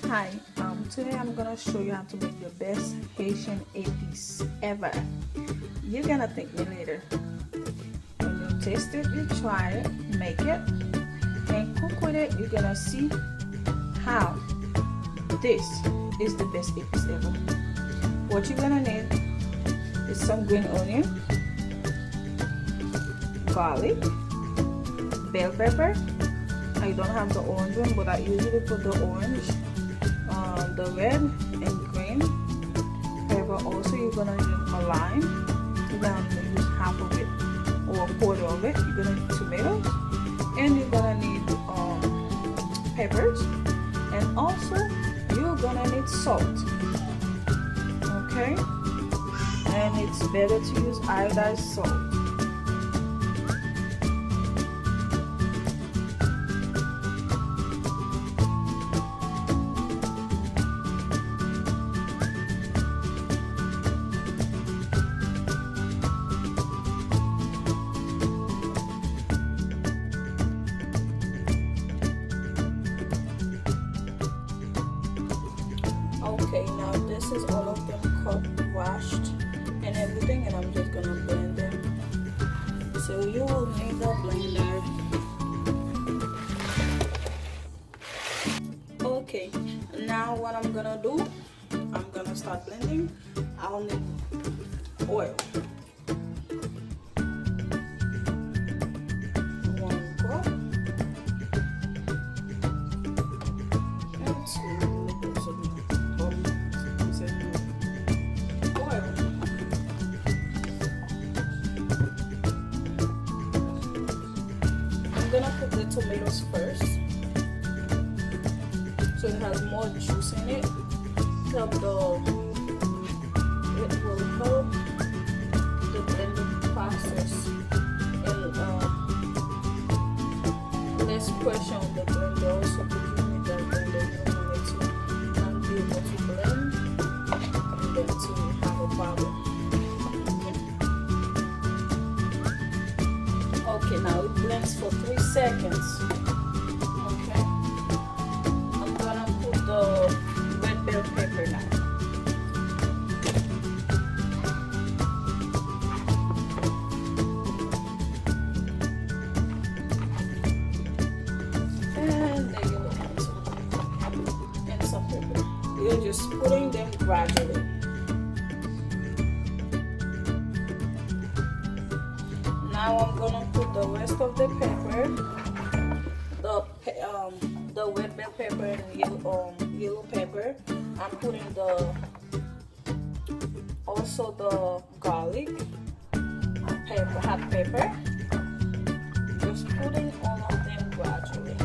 Hi, today I'm gonna show you how to make the best Haitian Epis ever. You're gonna thank me later. When you taste it, you try it, make it, and cook with it. You're gonna see how this is the best Epis ever. What you're gonna need is some green onion, garlic, bell pepper. I don't have the orange one, but I usually put the orange, the red and green pepper. Also, you're gonna use a lime. You're gonna use half of it or a quarter of it. You're gonna need tomatoes, and you're gonna need peppers, and also you're gonna need salt. Okay, and it's better to use iodized salt. Okay, now this is all of them cut, washed, and everything, and I'm just gonna blend them. So you will need a blender. Okay, now what I'm gonna do, I'm gonna start blending. I'll need oil. 1 cup. And 2 cups of milk. I'm gonna put the tomatoes first, so it has more juice in it. It will help the blending process and less pressure on the blender. Also, if you need that blender, you don't want it to be able to blend and then to have a problem. Okay, now it blends for 3 seconds. Okay, I'm gonna put the red bell pepper now. And the yellow ones. And some pepper. You're just putting them gradually. Now I'm gonna put the rest of the pepper, the red bell pepper and yellow pepper. I'm putting also the garlic, pepper, hot pepper. Just putting all of them gradually.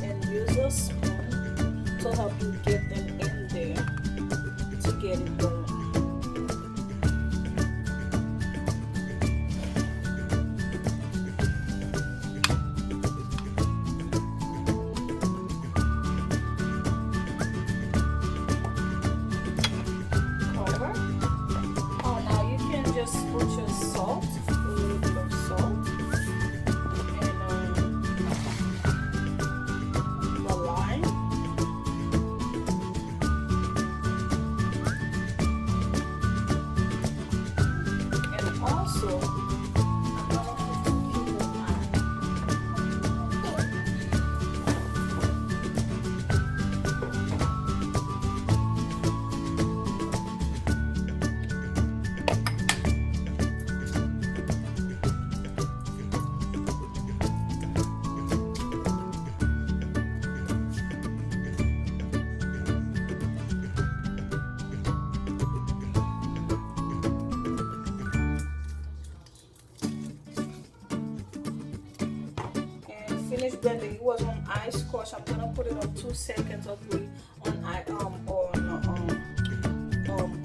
And use a spoon to help you get them in there to get it going. Just put your salt, a little bit of salt, and the lime, and also I'm gonna put some cube of lime. Finish blending. It was on ice squash. I'm gonna put it on 2 seconds of on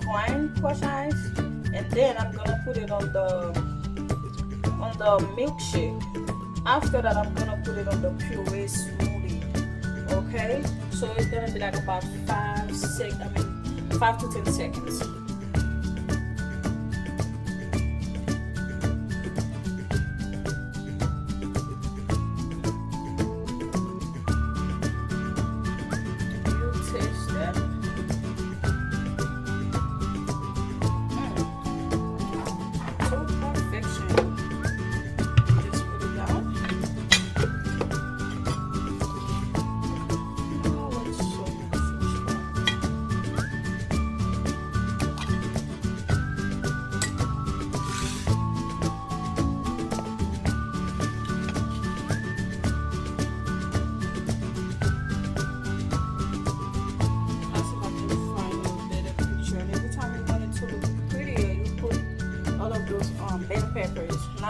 coin crush ice, and then I'm gonna put it on the milkshake. After that, I'm gonna put it on the puree smoothie. Okay, so it's gonna be like about 5 to 10 seconds.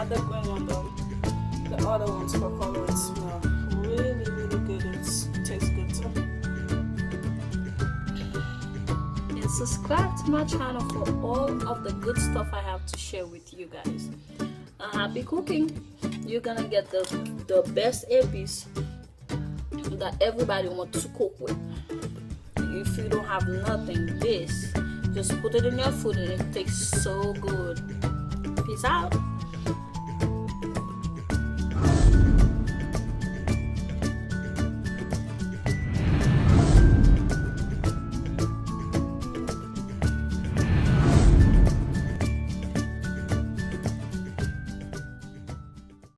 not the green one though. The other ones for color and smell. Really, really good. It tastes good too. And subscribe to my channel for all of the good stuff I have to share with you guys. Happy cooking. You're gonna get the best epis that everybody wants to cook with. If you don't have nothing, this, just put it in your food and it tastes so good. Peace out.